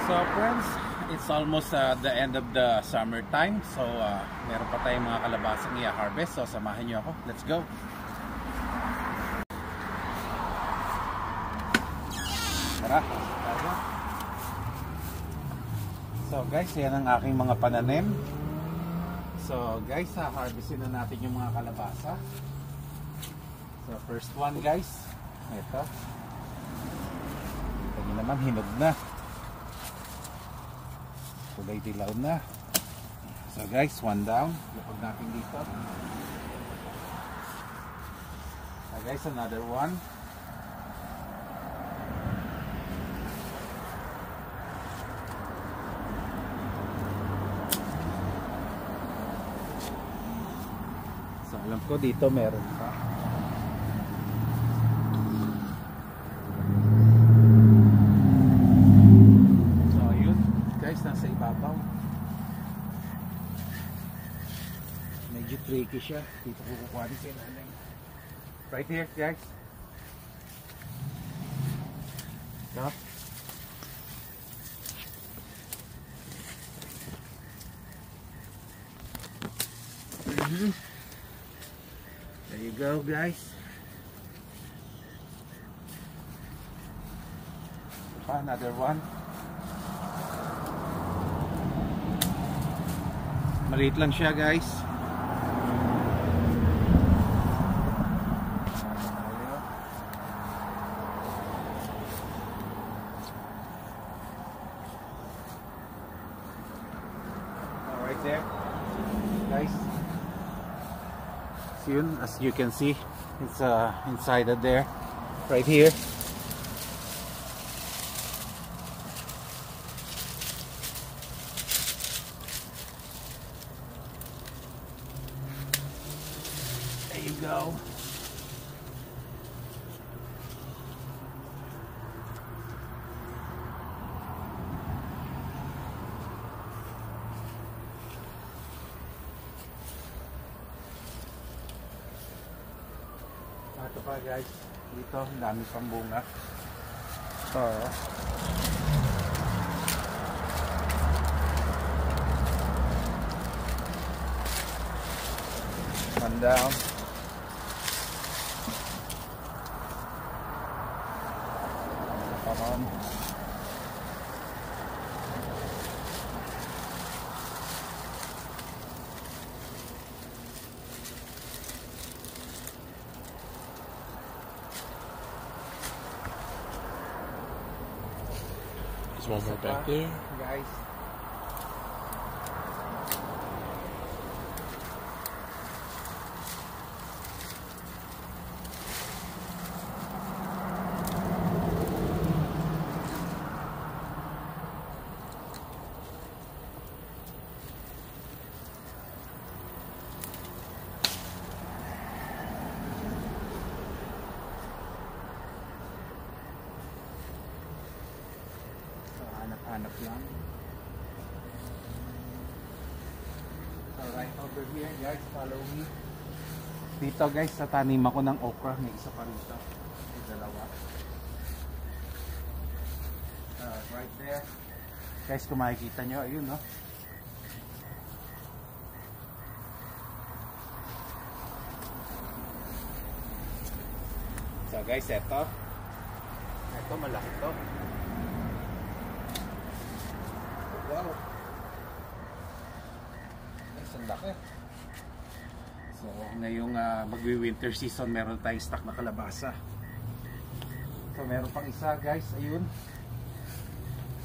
So friends, it's almost the end of the summer time. So meron pa tayong mga kalabasang i-harvest. So samahan nyo ako. Let's go! Tara! So guys, yan ang aking mga pananim. So guys, harvestin na natin yung mga kalabasa. So first one guys, ito. Ito nyo naman, hinog na. Kulay dilaw na. So guys, one down. Lapag natin dito. So guys, another one. So alam ko dito meron pa. Nasa ibabaw. Medyo tricky siya. Dito ko kukuha din sila. Right here guys. No? There you go guys. Another one. Maliit lang siya guys. Right there guys. So yun, as you can see, it's inside of there. Right here. There you go. Ito pa guys, dito ang dami pang bunga. So one down. Come on. There's one more back there. Guys. Hanap lang. So right over here guys, follow me. Dito guys, sa tanim ako ng okra, may isa pa rito. May dalawa. Right there. Guys, kung makikita nyo, ayun no. So guys, eto. Eto, malaki to. Wow. Guys, ang laki. So, ngayong magwi-winter season, meron tayong stock na kalabasa. So, meron pang isa, guys. Ayun.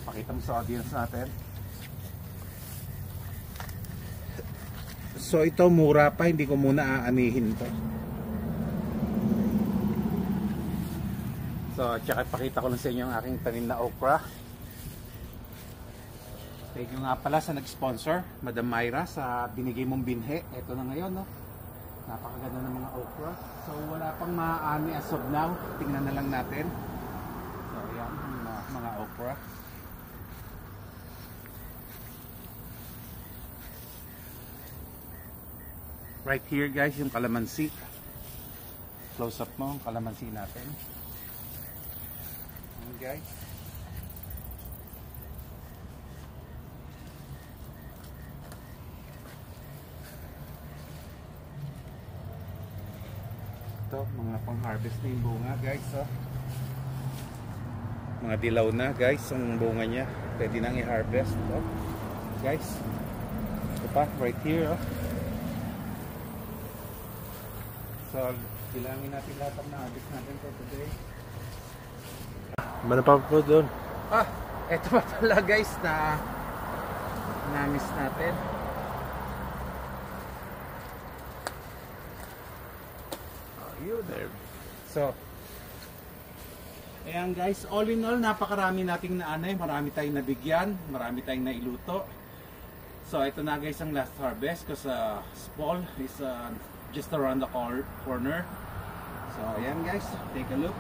Pakita mo sa audience natin. So, ito mura pa. Hindi ko muna aanihin to. So, tsaka pakita ko lang sa inyo ang aking tanim na okra. Thank you nga pala sa nag-sponsor, Madam Myra, sa binigay mong binhe. Ito na ngayon, no? Napakaganda ng mga okra. So, wala pang maaani as of now. Tingnan na lang natin. So, yan, mga okra. Right here, guys, yung kalamansi. Close up mo, ang kalamansi natin. Ayan, guys. dito, mga pang-harvest na yung bunga guys. Oh. Mga dilaw na guys ang bunga niya. Pwede nang i-harvest. Oh. Guys, ito pa, right here. Oh. So, bilangin natin lahat ang na-harvest natin for today. Mana pa po doon? Ito pa pala guys na na-miss natin. Yun. So, ayan guys, all in all, napakarami nating naanay, marami tayong nabigyan, marami tayong nailuto. So, ito na guys ang last harvest because fall is just around the corner. So, ayan guys, take a look.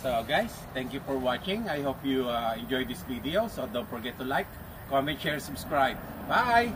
So guys, thank you for watching. I hope you enjoyed this video. So don't forget to like, comment, share, subscribe. Bye!